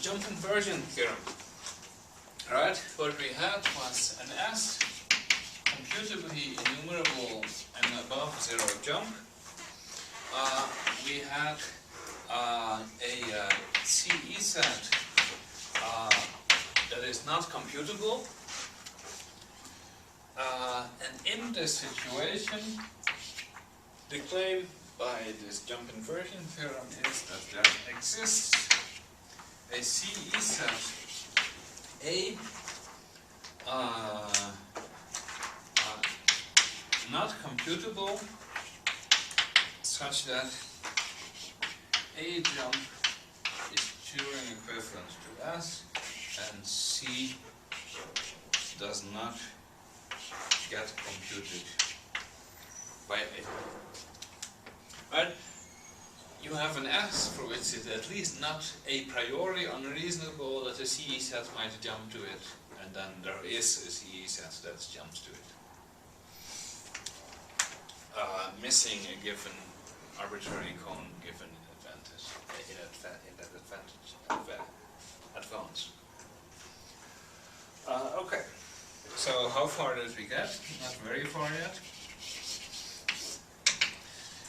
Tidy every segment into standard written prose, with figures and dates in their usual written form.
jump inversion theorem. Right, what we had was an S, computably enumerable and above zero jump. We had a CE set that is not computable. And in this situation, the claim by this jump inversion theorem is that there exists a CE set A not computable such that A jump is Turing equivalent to S and C does not get computed by A. Right? You have an S for which it's at least not a priori unreasonable that a CE set might jump to it, and then there is a CE set that jumps to it. Missing a given arbitrary cone given advantage, advance. Okay, so how far did we get? Not very far yet.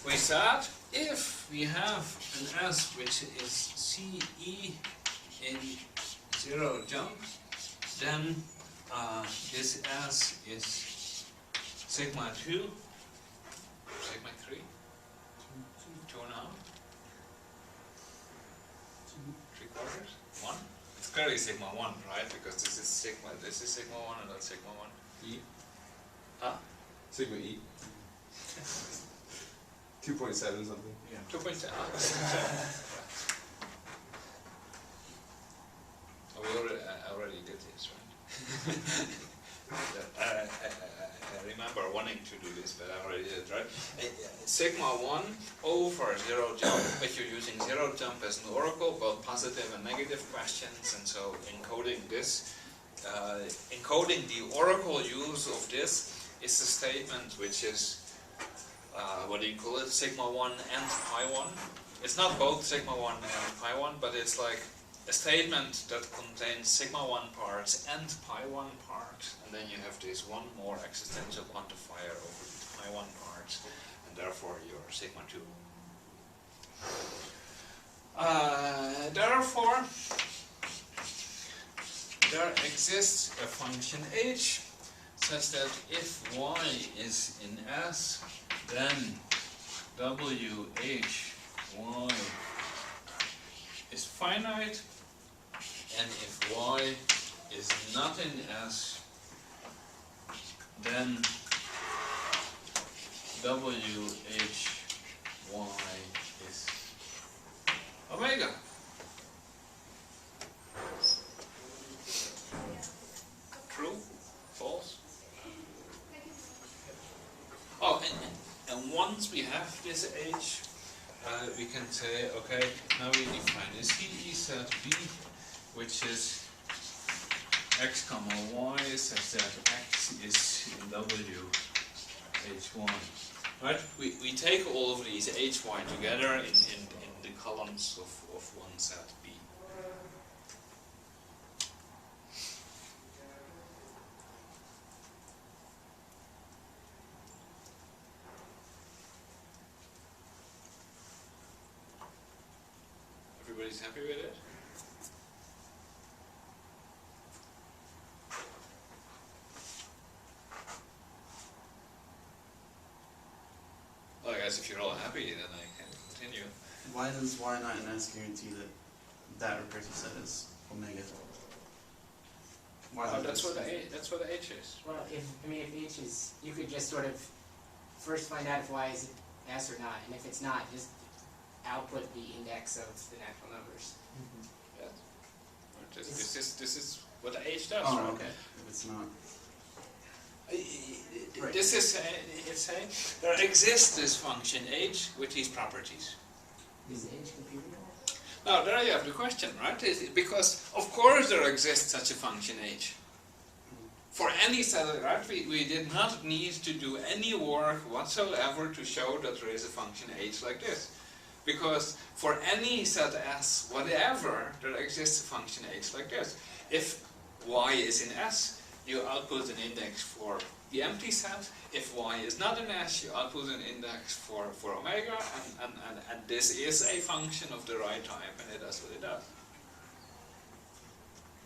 We said if we have an S which is CE in zero jump, then this S is sigma 2, sigma 3, 2.5, 3/4, 1. It's clearly sigma 1, right? Because this is sigma 1 and that's sigma 1. E. Huh? Sigma E. 2.7 something. Yeah. 2.7. Oh, we already did this, right? I remember wanting to do this, but I already did it, right? Sigma 1 over zero jump, but you're using zero jump as an oracle, both positive and negative questions, and so encoding this, encoding the oracle use of this is a statement which is what do you call it? Sigma 1 and pi 1. It's not both sigma 1 and pi 1, but it's like a statement that contains sigma 1 parts and pi 1 parts, and then you have this one more existential quantifier over the pi 1 parts, and therefore you're sigma 2. Therefore, there exists a function h such that if y is in S, then WHY is finite, and if y is not in S, then WHY is omega. True? False? Oh, and once we have this H, we can say, okay, now we define a CE set B, which is x comma y such that x is in W H1. Right? We take all of these HY together in the columns of one set B. Everybody's happy with it? Well, I guess if you're all happy, then I can continue. Why does y not in S guarantee that recursive set is omega? Why Oh, that's what the H is. Well, if H is, you could just sort of first find out if y is S or not, and if it's not, just output the index of the natural numbers. Yeah. This is what the H does, Oh, right? okay. If it's not. Right. This is it's saying there exists this function H with these properties. Is H computable? Now there you have the question, right? Because of course there exists such a function H. For any set, right? We did not need to do any work whatsoever to show that there is a function H like this. Because for any set S, whatever, there exists a function h like this. If y is in S, you output an index for the empty set. If y is not in S, you output an index for omega, and this is a function of the right type, and it does what it does.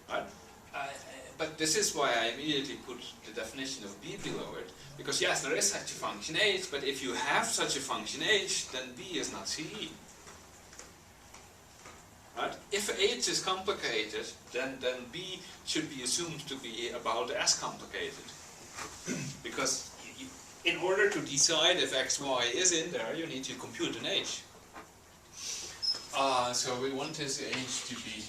Right? But this is why I immediately put the definition of B below it, because yes, there is such a function h, but if you have such a function h, then B is not CE. Right? If h is complicated, then B should be assumed to be about as complicated. Because in order to decide if xy is in there, you need to compute an h. So we want this h to be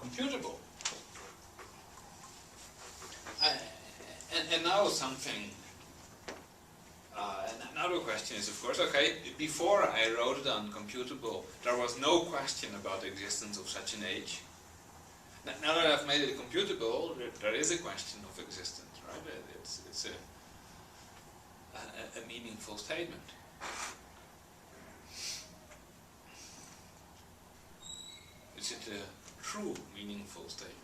computable. And now something, another question is, of course, okay, before I wrote it on computable, there was no question about the existence of such an h. Now that I've made it computable, there is a question of existence, right? It's a meaningful statement. Is it a true meaningful statement?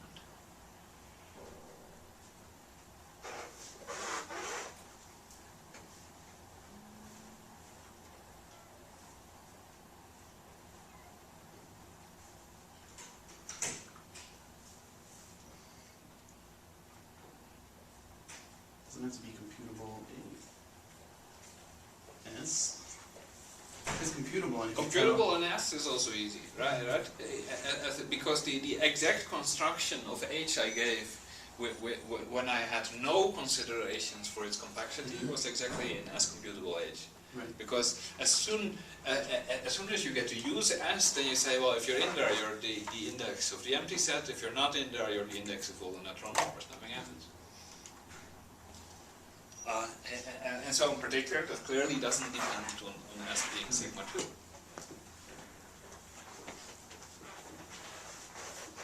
Doesn't have to be computable in S. It's computable in Computable in S is also easy, right? Because the exact construction of h I gave when I had no considerations for its complexity was exactly in S computable h. Right. Because as soon as you get to use S, then you say, well, if you're in there, you're the index of the empty set. If you're not in there, you're the index of all the natural numbers. Nothing happens. And so in particular, that clearly doesn't depend on S being sigma 2.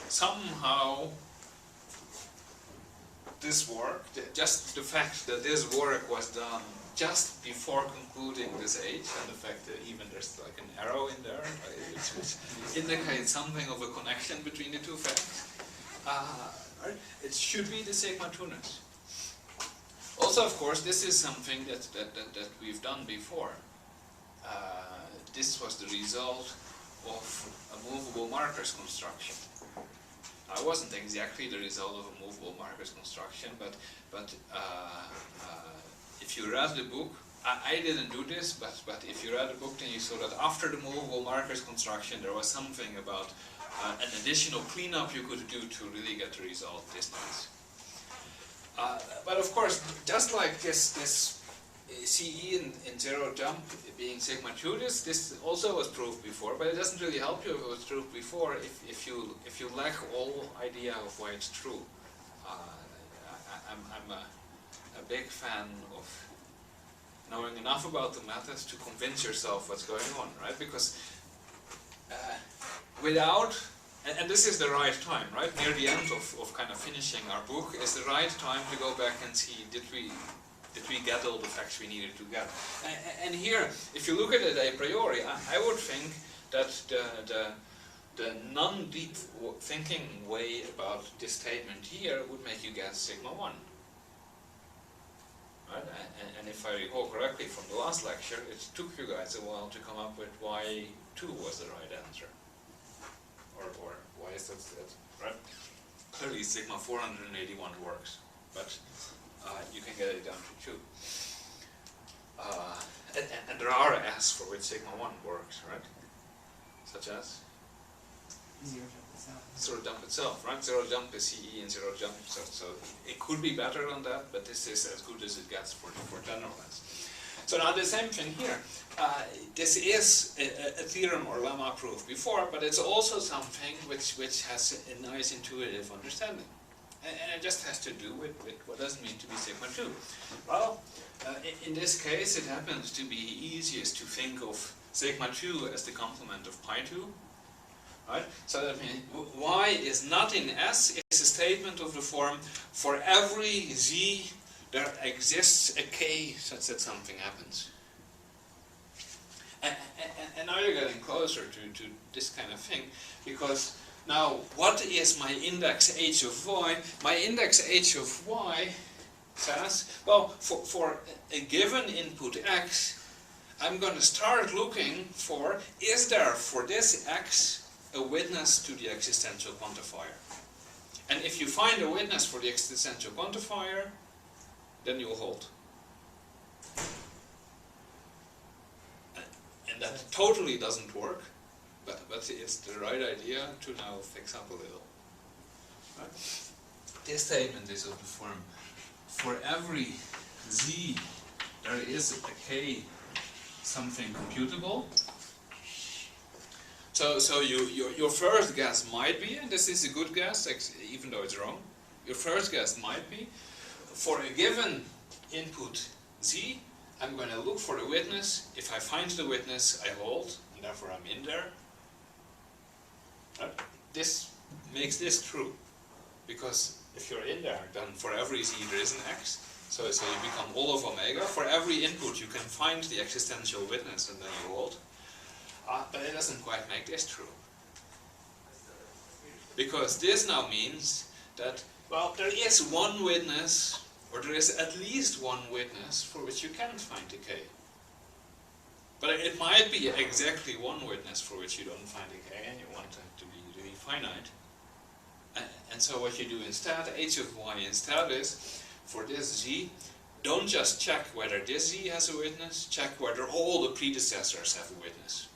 Somehow, this work, just the fact that this work was done just before concluding this h, and the fact that even there's like an arrow in there, which indicates something of a connection between the two facts, right? It should be the sigma 2-ness. Also, of course, this is something that we've done before. This was the result of a movable markers construction. It wasn't exactly the result of a movable markers construction, but if you read the book, I didn't do this, but if you read the book, then you saw that after the movable markers construction, there was something about an additional cleanup you could do to really get the result this nice. But of course, just like this CE in zero jump being sigma 2, this also was proved before, but it doesn't really help you if it was proved before if you lack all idea of why it's true. I'm a big fan of knowing enough about the methods to convince yourself what's going on, right? Because without and this is the right time, right? Near the end of kind of finishing our book is the right time to go back and see, did we get all the facts we needed to get? And here, if you look at it a priori, I would think that the non-deep thinking way about this statement here would make you get sigma 1. Right? And if I recall correctly from the last lecture, it took you guys a while to come up with why 2 was the right answer. Or why is that, right? Clearly sigma 481 works, but you can get it down to 2. And there are S for which sigma 1 works, right? Such as? Zero jump itself. Zero jump itself, right? Zero jump is CE and zero jump, so it could be better than that, but this is as good as it gets for general S. So now the same thing here. This is a theorem or lemma proved before, but it's also something which has a nice intuitive understanding. And it just has to do with what does it mean to be sigma 2. Well, in this case it happens to be easiest to think of sigma 2 as the complement of pi 2. Right? So that means y is not in S is a statement of the form, for every z there exists a k such that something happens. And now you're getting closer to this kind of thing, because now what is my index h of y? My index h of y says, well, for a given input x, I'm going to start looking for, is there for this x a witness to the existential quantifier? And if you find a witness for the existential quantifier, then you'll hold. And that totally doesn't work, but it's the right idea to now fix up a little. Right? This statement is of the form, for every z there is a k something computable. So your first guess might be, and this is a good guess, even though it's wrong, your first guess might be, for a given input z, I'm going to look for the witness. If I find the witness, I hold, and therefore I'm in there. Right? This makes this true, because if you're in there, then for every z there is an x. So you become all of omega. For every input you can find the existential witness and then you hold. But it doesn't quite make this true. Because this now means that, well, there is one witness, or there is at least one witness for which you can't find a k. But it might be exactly one witness for which you don't find a k, and you want it to be really finite. And so what you do instead, h of y instead is, for this z, don't just check whether this z has a witness, check whether all the predecessors have a witness.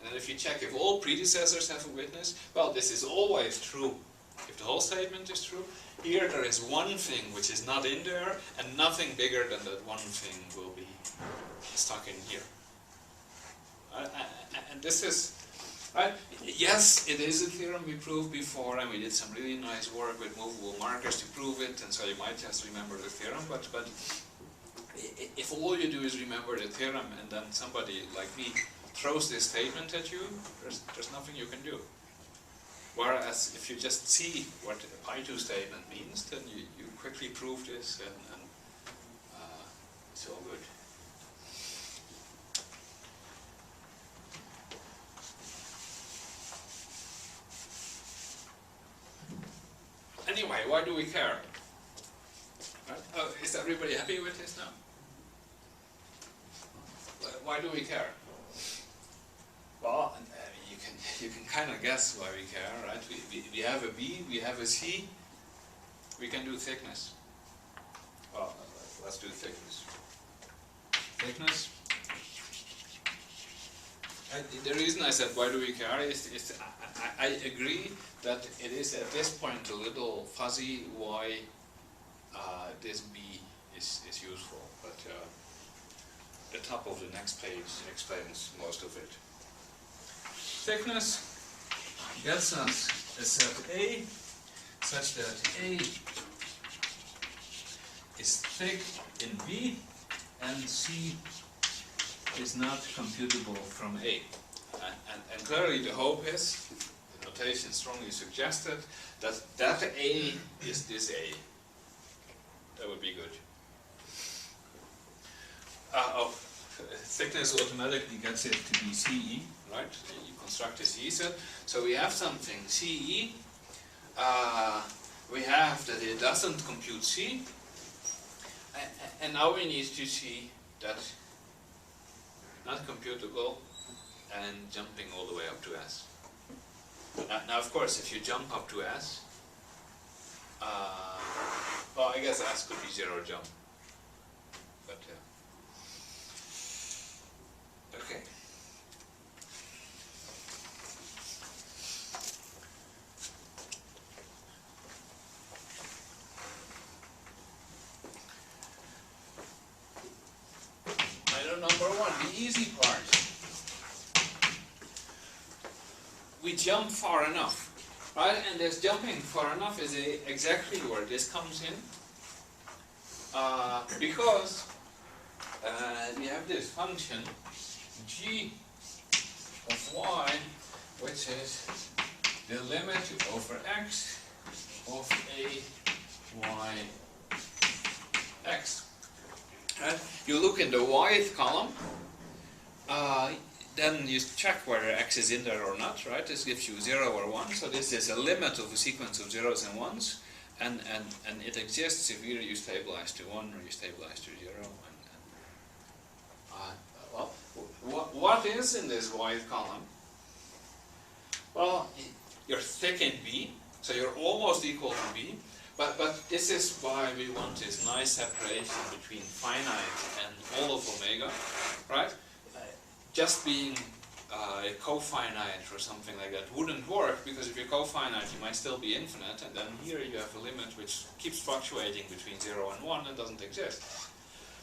And if you check if all predecessors have a witness, well, this is always true if the whole statement is true. Here there is one thing which is not in there, and nothing bigger than that one thing will be stuck in here. And this is, right? Yes, it is a theorem we proved before, and we did some really nice work with movable markers to prove it, and so you might just remember the theorem, but if all you do is remember the theorem and then somebody like me throws this statement at you, there's nothing you can do. Whereas if you just see what the pi2 statement means, then you quickly prove this, and it's all good. Anyway, why do we care? Right? Oh, is everybody happy with this now? Why do we care? Well, you can kind of guess why we care, right? We have a B, we have a C, we can do thickness. Well, let's do thickness. Thickness. The reason I said why do we care is I agree that it is at this point a little fuzzy why this B is useful, but the top of the next page explains most of it. Thickness gets us a set A such that A is thick in B and C is not computable from A. And clearly the hope is, the notation strongly suggested, that A is this A. That would be good. Thickness automatically gets it to be CE, right? You construct a CE set. So we have something CE. We have that it doesn't compute C. And now we need to see that not computable and jumping all the way up to S. Now of course, if you jump up to S, well, I guess S could be zero jump. But okay. Item number one, the easy part. We jump far enough, right? And this jumping far enough is exactly where this comes in, because we have this function g of y, which is the limit over x of a y x. Right? You look in the yth column. then you check whether x is in there or not, right? This gives you 0 or 1, so this is a limit of a sequence of zeros and ones, and it exists if either you stabilize to 1 or you stabilize to 0. Well, what is in this white column? Well, you're thick in B, so you're almost equal to B, but this is why we want this nice separation between finite and all of omega, right? Just being cofinite or something like that wouldn't work, because if you're cofinite you might still be infinite, and then here you have a limit which keeps fluctuating between 0 and 1 and doesn't exist.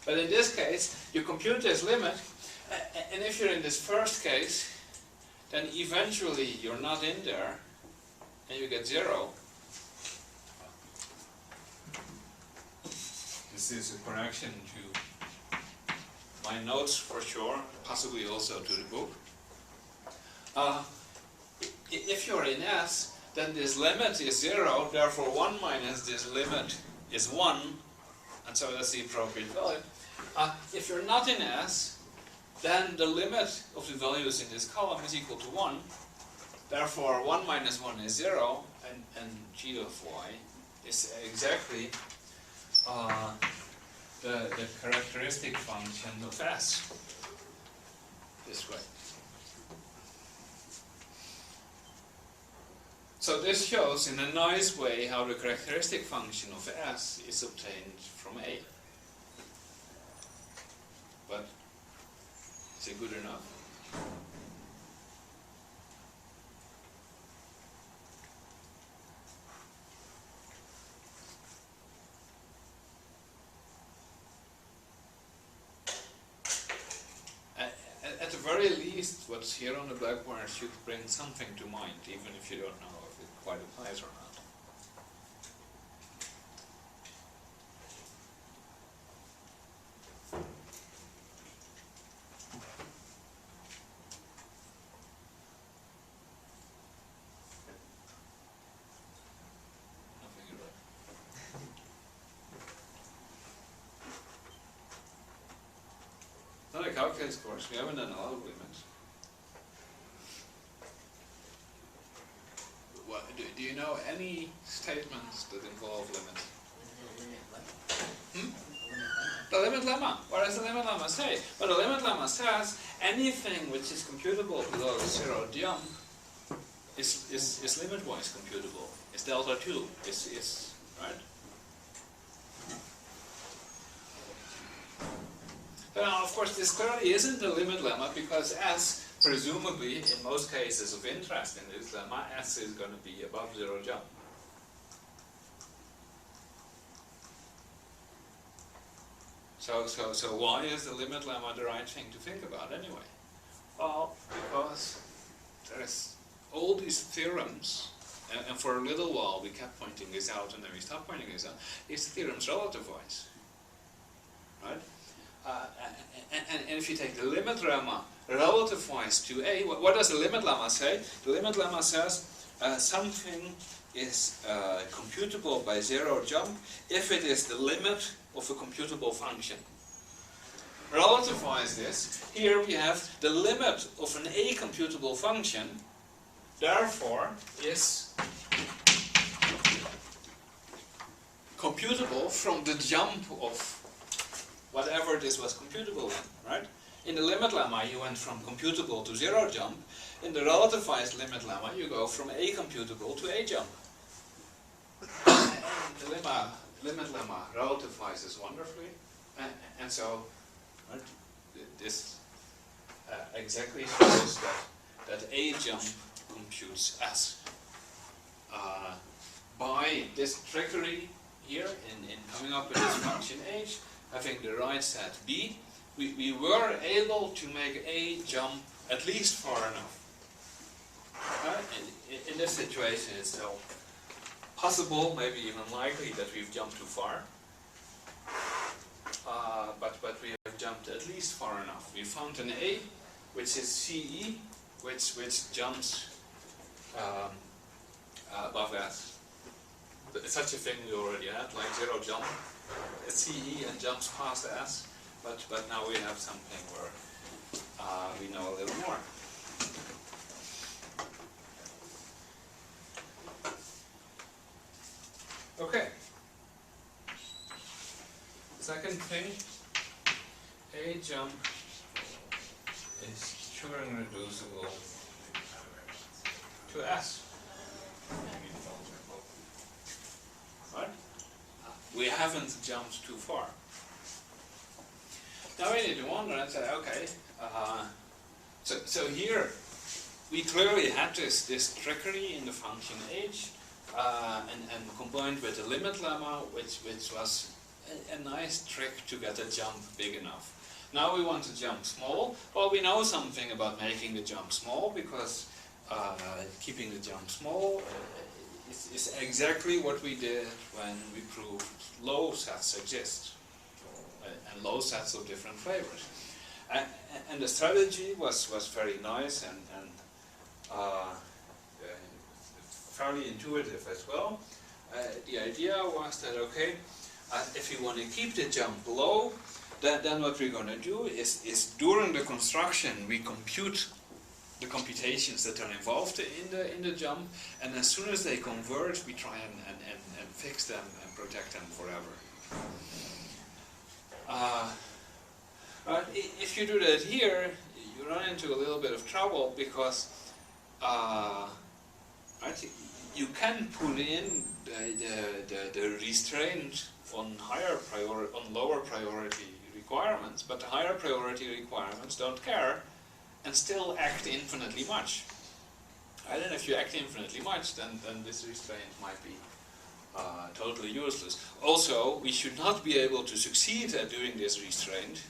But in this case, you compute this limit, and if you're in this first case, then eventually you're not in there, and you get 0. This is a correction to my notes for sure, possibly also to the book. If you're in S, then this limit is 0, therefore 1 minus this limit is 1, and so that's the appropriate value. If you're not in S, then the limit of the values in this column is equal to 1, therefore 1 minus 1 is 0, and g of y is exactly the characteristic function of S, this way. So this shows in a nice way how the characteristic function of S is obtained from A. But is it good enough? At the very least, what's here on the blackboard should bring something to mind, even if you don't know if it quite applies or not. Nothing at all. Not a calculus course, we haven't done a lot of limits. What, do you know any statements that involve limits? The limit lemma. What does the limit lemma say? Well, the limit lemma says anything which is computable below the 0 jump is limit-wise computable. Is delta 2. Is right? Now, of course, this clearly isn't the limit lemma, because S, presumably, in most cases of interest in this lemma, S is going to be above 0 jump. So why is the limit lemma the right thing to think about anyway? Well, because there's all these theorems, and for a little while we kept pointing this out, and then we stopped pointing this out. These theorems relativise, right? And if you take the limit lemma relativized to A, what does the limit lemma say? The limit lemma says something is computable by 0 jump if it is the limit of a computable function. Relativize this. Here we have the limit of an A computable function, therefore is computable from the jump of whatever this was computable in, right? In the limit lemma you went from computable to 0 jump. In the relativized limit lemma you go from A computable to A jump. And the limit lemma relativizes wonderfully, and so right, this exactly shows that A jump computes S. By this trickery here in coming up with this function H, having the right set B, we were able to make A jump at least far enough. In this situation it's still possible, maybe even likely, that we've jumped too far. But we have jumped at least far enough. We found an A, which is CE, which jumps above S. Such a thing we already had, like 0 jump at CE and jumps past S. But now we have something where we know a little more. Okay. Second thing, a jump is Turing reducible to S. Right? We haven't jumped too far. Now we need to wonder and say, okay, so here we clearly had this trickery in the function h, and combined with the limit lemma, which was a nice trick to get a jump big enough. Now we want to jump small. Well, we know something about making the jump small, because keeping the jump small is exactly what we did when we proved low sets exist, and low sets of different flavors. And the strategy was very nice and fairly intuitive as well. The idea was that, okay, if you want to keep the jump low, then what we're going to do is during the construction we compute the computations that are involved in the jump, and as soon as they converge we try and fix them and protect them forever. If you do that here, you run into a little bit of trouble, because you can put in the restraint on lower priority requirements, but the higher priority requirements don't care and still act infinitely much. And then if you act infinitely much, then this restraint might be totally useless. Also, we should not be able to succeed at doing this restraint,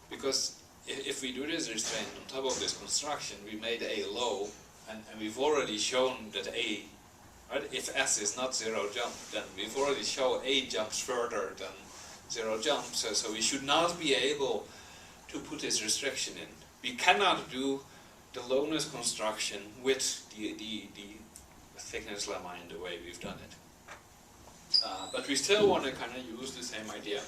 because if we do this restraint on top of this construction, we made A low, and we've already shown that A, right, if S is not zero jump, then we've already shown A jumps further than zero jump, so we should not be able to put this restriction in. We cannot do the lowness construction with the thickness lemma in the way we've done it. But we still want to kind of use the same idea.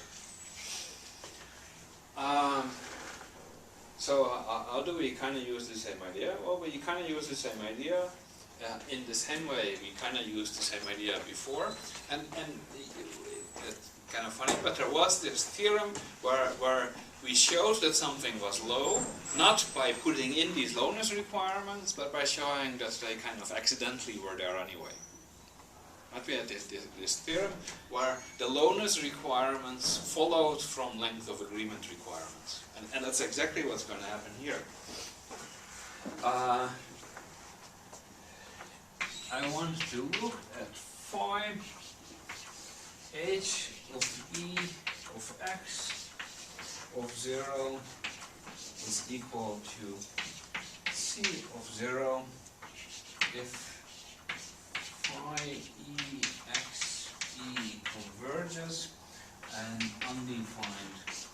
So how do we kind of use the same idea? Well, we kind of use the same idea in the same way we kind of used the same idea before. And it's kind of funny, but there was this theorem where we showed that something was low, not by putting in these lowness requirements, but by showing that they kind of accidentally were there anyway. But we had this theorem where the lowness requirements followed from length of agreement requirements. And that's exactly what's going to happen here. I want to look at phi h of e of x of 0 is equal to c of 0 if phi e x e converges and undefined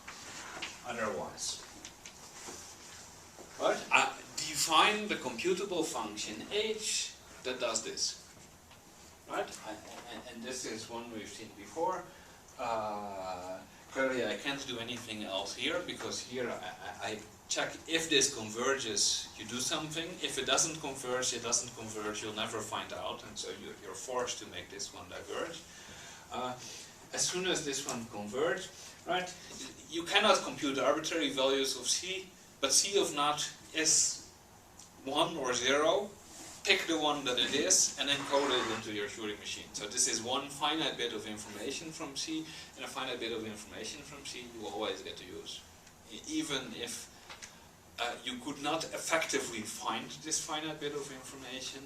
otherwise. Right? Define the computable function h that does this. Right? And this is one we've seen before. Clearly I can't do anything else here, because here I check if this converges, you do something. If it doesn't converge, you'll never find out, and so you're forced to make this one diverge. As soon as this one converges, right, you cannot compute arbitrary values of c, but c of naught is 1 or 0. Pick the one that it is and encode it into your Turing machine. So this is one finite bit of information from C, and a finite bit of information from C you always get to use. Even if you could not effectively find this finite bit of information,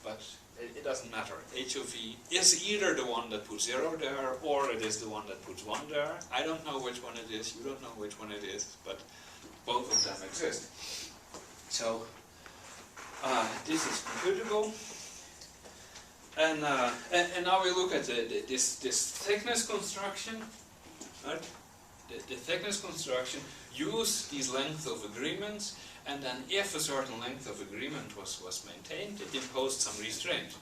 but it doesn't matter. H of E is either the one that puts 0 there, or it is the one that puts 1 there. I don't know which one it is, you don't know which one it is, but both of them exist. So this is computable, and now we look at this thickness construction. Right? The thickness construction use these length of agreements, and then if a certain length of agreement was maintained, it imposed some restraint.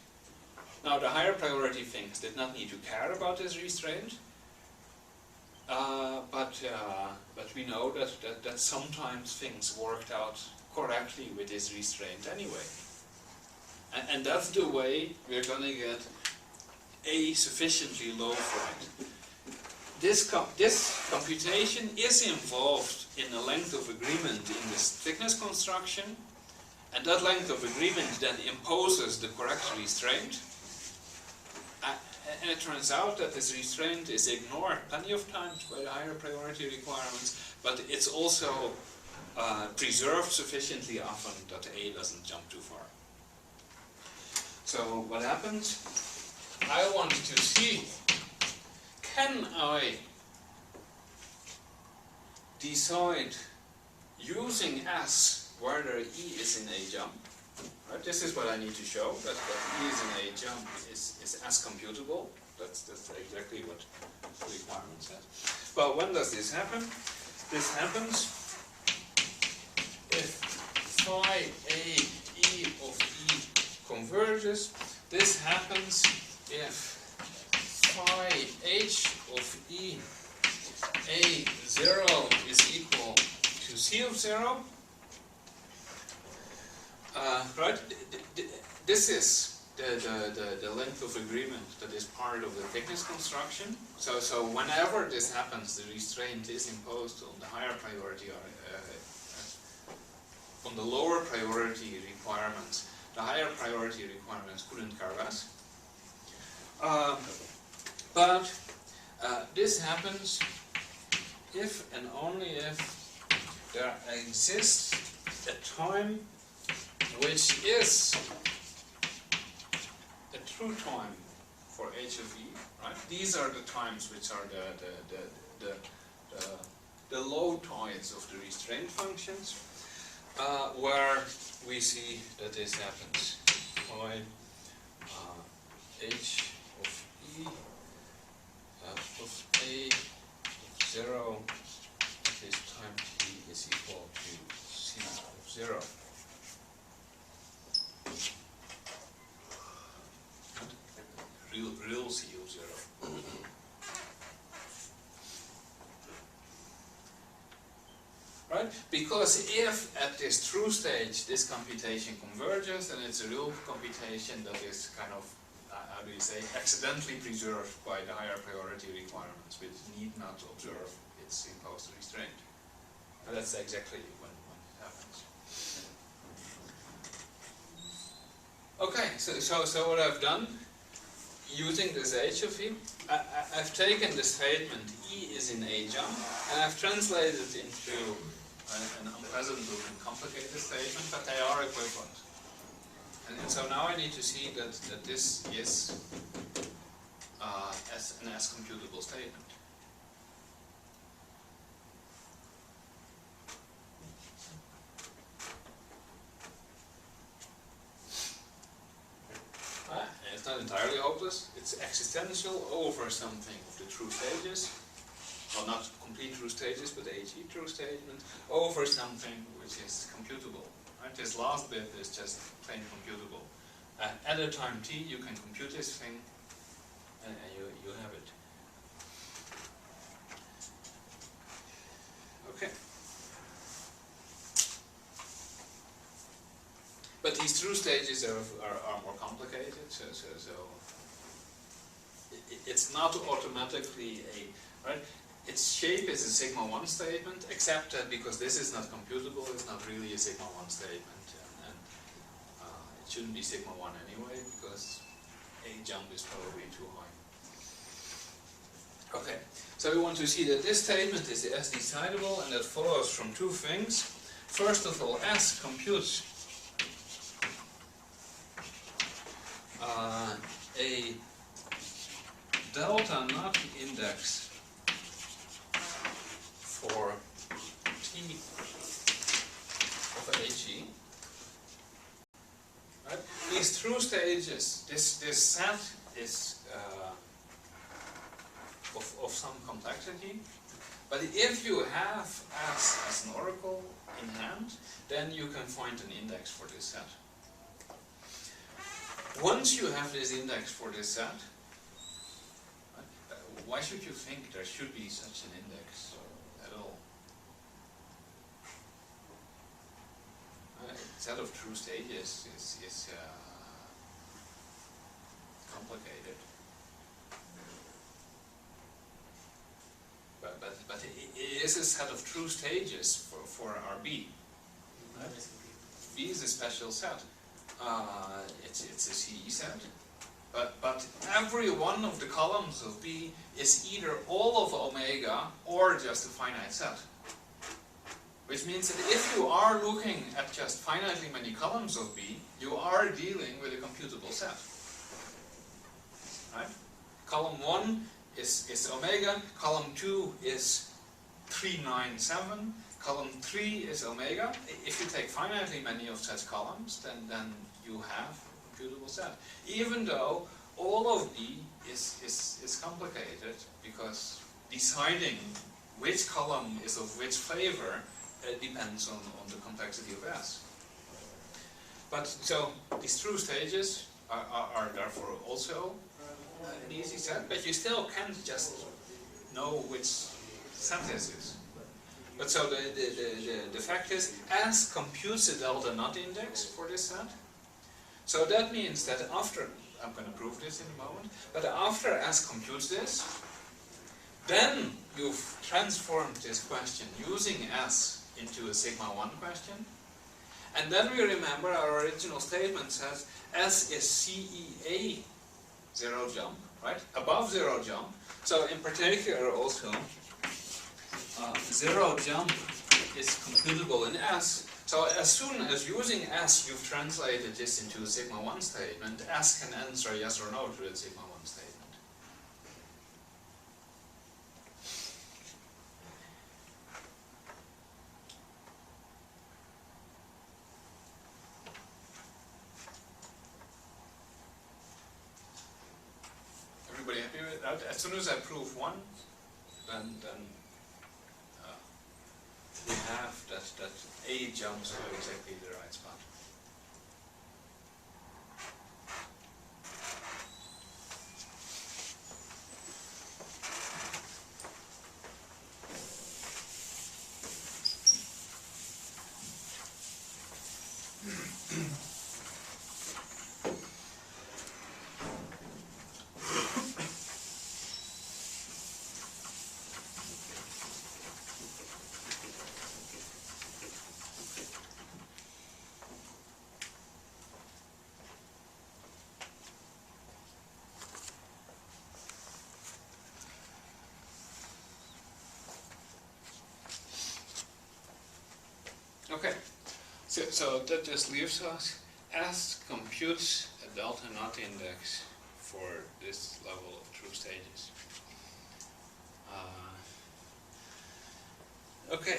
Now the higher priority things did not need to care about this restraint, but but we know that sometimes things worked out correctly with this restraint anyway. And that's the way we're going to get A sufficiently low for it. This computation is involved in a length of agreement in this thickness construction, and that length of agreement then imposes the correct restraint. And it turns out that this restraint is ignored plenty of times by the higher priority requirements, but it's also preserved sufficiently often that A doesn't jump too far. So what happens? I want to see, can I decide using S whether E is in A jump? Right, this is what I need to show, that E is in A jump is S computable. That's exactly what the requirement says. Well, when does this happen? This happens if phi A E of E converges. This happens if phi H of E A0 is equal to C of 0. Right? This is the length of agreement that is part of the thickness construction. So whenever this happens, the restraint is imposed on the higher priority, on the lower priority requirements. The higher priority requirements couldn't care less. But this happens if and only if there exists a time which is a true time for H of E, right? These are the times which are the low tides of the restraint functions, where we see that this happens. Phi H of E of A0 at this time t is equal to C of 0. Real C of 0. Right? Because if at this true stage this computation converges, then it's a real computation that is kind of, how do you say, accidentally preserved by the higher priority requirements, which need not observe its imposed restraint. And that's exactly when it happens. Okay, so what I've done, using this H of E, I've taken the statement E is in A jump, and I've translated it into an unpleasant looking complicated statement, but they are equivalent. And so now I need to see that this is an S computable statement. It's not entirely hopeless. It's existential over something of the true stages. Well, not complete true stages, but HE true statement over something which is computable. Right? This last bit is just plain computable. At a time t, you can compute this thing, and you have it. Okay. But these true stages are more complicated, so it's not automatically a, right? Its shape is a sigma 1 statement, except that because this is not computable, it's not really a sigma 1 statement, and it shouldn't be sigma 1 anyway, because a jump is probably too high. Okay, so we want to see that this statement is S decidable, and that follows from two things. First of all, S computes a delta naught index for t of HE. Right? These true stages, this set is of some complexity, but if you have S as an oracle in hand, then you can find an index for this set. Once you have this index for this set, why should you think there should be such an index? set of true stages is complicated. But it is a set of true stages for our B. Right? B is a special set. It's a CE set. But every one of the columns of B is either all of omega or just a finite set. Which means that if you are looking at just finitely many columns of B, you are dealing with a computable set. Right? Column 1 is omega, column 2 is 397, column 3 is omega. If you take finitely many of such columns, then you have a computable set. Even though all of B is complicated, because deciding which column is of which flavor depends on the complexity of S. But so these true stages are therefore also an easy set, but you still can't just know which set this is. But so the fact is, S computes the delta knot index for this set. So that means that after, I'm going to prove this in a moment, but after S computes this, then you've transformed this question using S into a sigma 1 question. And then we remember our original statement says S is CEA zero jump, right? Above zero jump. So in particular also, zero jump is computable in S. So as soon as using S you've translated this into a sigma 1 statement, S can answer yes or no to the sigma 1 statement. Everybody happy with that? As soon as I prove one, then we have that A jumps to exactly the right spot. Okay, so that just leaves us S computes a delta knot index for this level of true stages. Okay.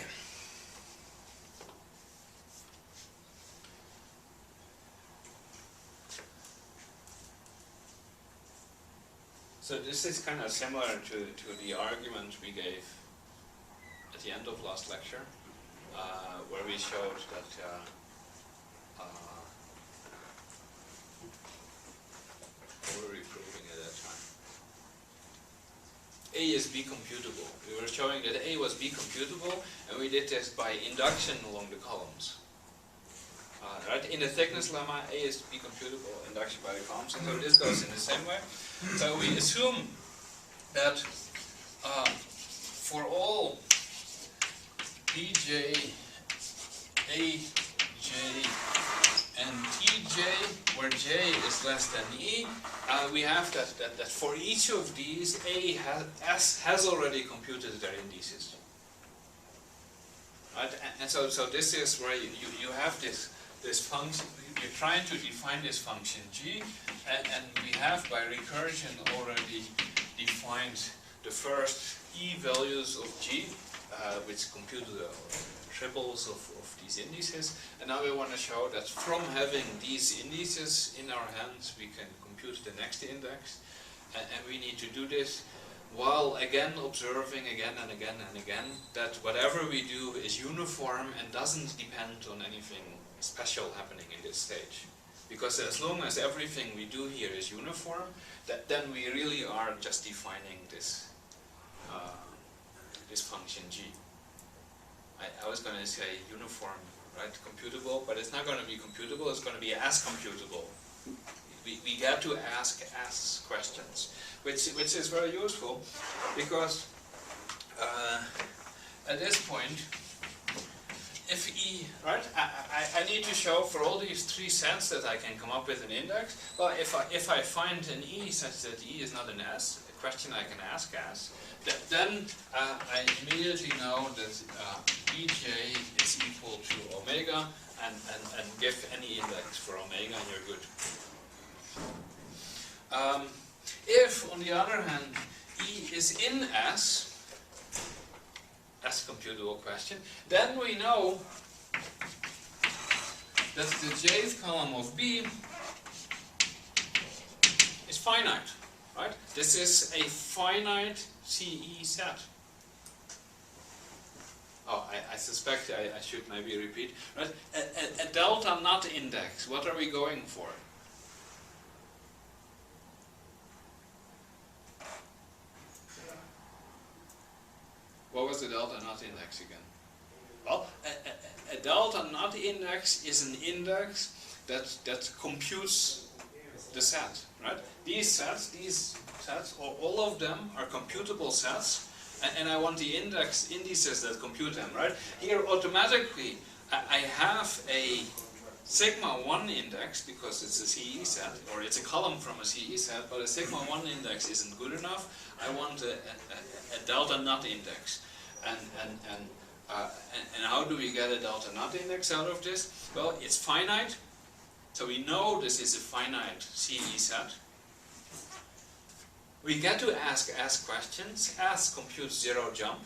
So this is kind of similar to the argument we gave at the end of last lecture. Where we showed that what were we proving at that time? A is B computable. We were showing that A was B computable, and we did this by induction along the columns. Right? In the thickness lemma, A is B computable, induction by the columns, and so this goes in the same way. So we assume that for all Pj, Aj, and Tj, where J is less than E, we have that for each of these, S has already computed their indices. Right? And so this is where you have this function, you're trying to define this function G, and we have by recursion already defined the first E values of G, which compute the triples of these indices, and now we want to show that from having these indices in our hands we can compute the next index, and we need to do this while again observing again and again and again that whatever we do is uniform and doesn't depend on anything special happening in this stage. Because as long as everything we do here is uniform, then we really are just defining this this function G. I was going to say uniform right? Computable, but it's not going to be computable, it's going to be as computable. We get to ask questions, which is very useful, because at this point, if E, right, I need to show for all these three sets that I can come up with an index. Well, if I find an E such that E is not an S, a question I can ask as, then I immediately know that Bj is equal to omega, and give any index for omega, and you're good. If, on the other hand, E is in S, as a computable question, then we know that the jth column of B is finite, right? This is a finite CE set. Oh, I suspect I should maybe repeat, right? A delta not index, what are we going for? What was the delta not index again? Well, a delta not index is an index that computes the set, right? These sets, all of them are computable sets, and I want the indices that compute them, right? Here, automatically, I have a sigma 1 index, because it's a CE set, or it's a column from a CE set, but a sigma 1 index isn't good enough. I want a delta not index. And how do we get a delta not index out of this? Well, it's finite, so we know this is a finite CE set. We get to ask questions, compute zero jump.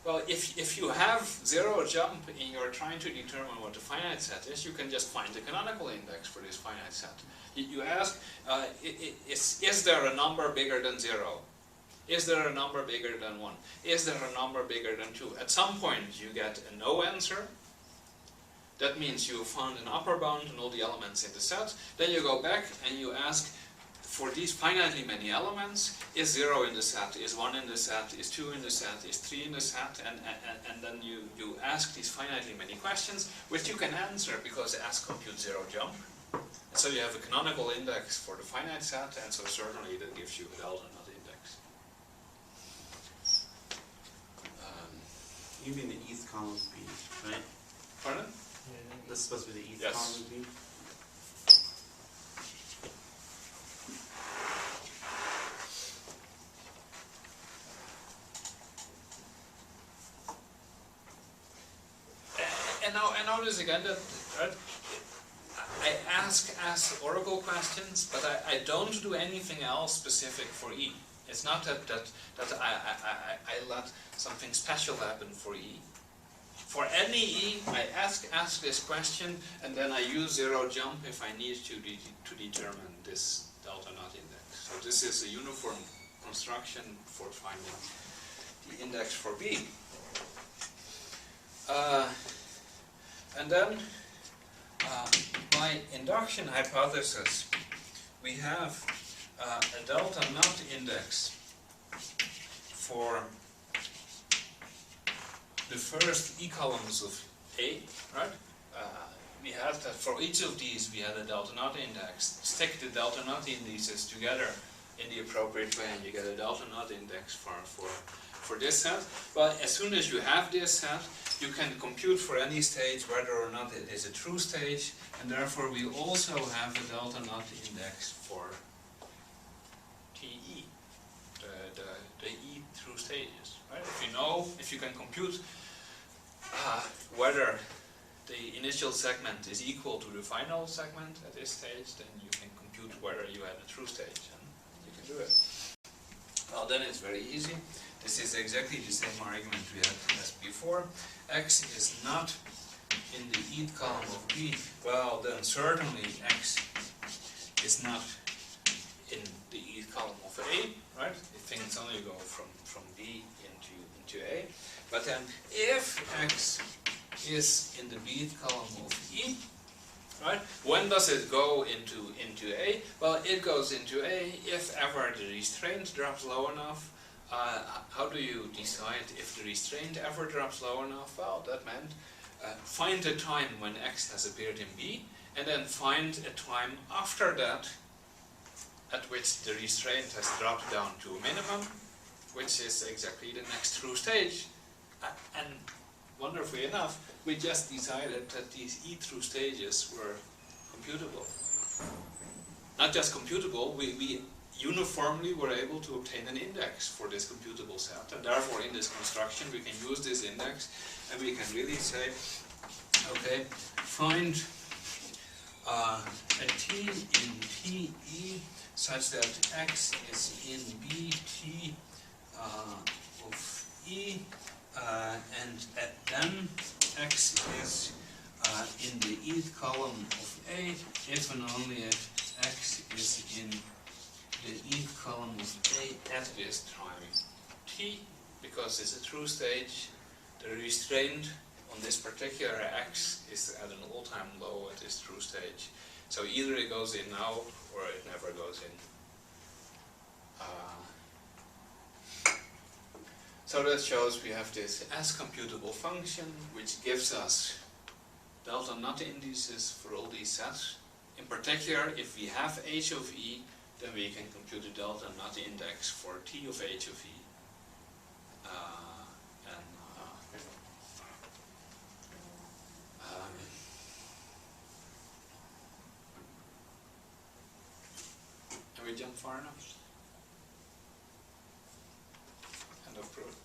Well, if you have zero jump and you're trying to determine what the finite set is, you can just find the canonical index for this finite set. You ask, is there a number bigger than 0? Is there a number bigger than 1? Is there a number bigger than 2? At some point you get a no answer. That means you found an upper bound and all the elements in the set. Then you go back and you ask, for these finitely many elements, is 0 in the set, is 1 in the set, is 2 in the set, is 3 in the set, and then you ask these finitely many questions, which you can answer because ask compute zero jump. And so you have a canonical index for the finite set, and so certainly that gives you a delta not index. You mean the eth column of B, right? Pardon? That's supposed to be the eth Yes. column of B? And notice again that I ask oracle questions, but I don't do anything else specific for E. It's not that I let something special happen for E. For any E, I ask this question, and then I use zero jump if I need to determine this delta not index. So this is a uniform construction for finding the index for B. And then, by induction hypothesis, we have a delta not index for the first E columns of A, right? We had that for each of these we had a delta not index. Stick the delta not indices together in the appropriate way and you get a delta not index for this set. But as soon as you have this set, you can compute for any stage whether or not it is a true stage, and therefore we also have a delta not index for TE, the E true stages. Right? If you can compute whether the initial segment is equal to the final segment at this stage, then you can compute whether you had a true stage, and you can do it. Well, then it's very easy. This is exactly the same argument we had as before. X is not in the eth column of B. Well, then certainly X is not in the eth column of A, right? Things only go from B into A. But then if X is in the bth column of E, right? When does it go into A? Well, it goes into A if ever the restraint drops low enough. How do you decide if the restraint ever drops low enough? Well, that meant find a time when x has appeared in B, and then find a time after that at which the restraint has dropped down to a minimum, which is exactly the next true stage. And wonderfully enough, we just decided that these E true stages were computable. Not just computable, we uniformly were able to obtain an index for this computable set, and therefore in this construction we can use this index and we can really say, okay, find a t in TE such that x is in BT of E, and then x is in the eth column of A if and only if x is in the eth column of A at this time t, because it's a true stage. The restraint on this particular x is at an all-time low at this true stage. So either it goes in now or it never goes in. So that shows we have this as-computable function which gives us delta knot indices for all these sets. In particular, if we have h of E, then we can compute the delta knot index for t of h of E. Can we jump far enough? End of proof.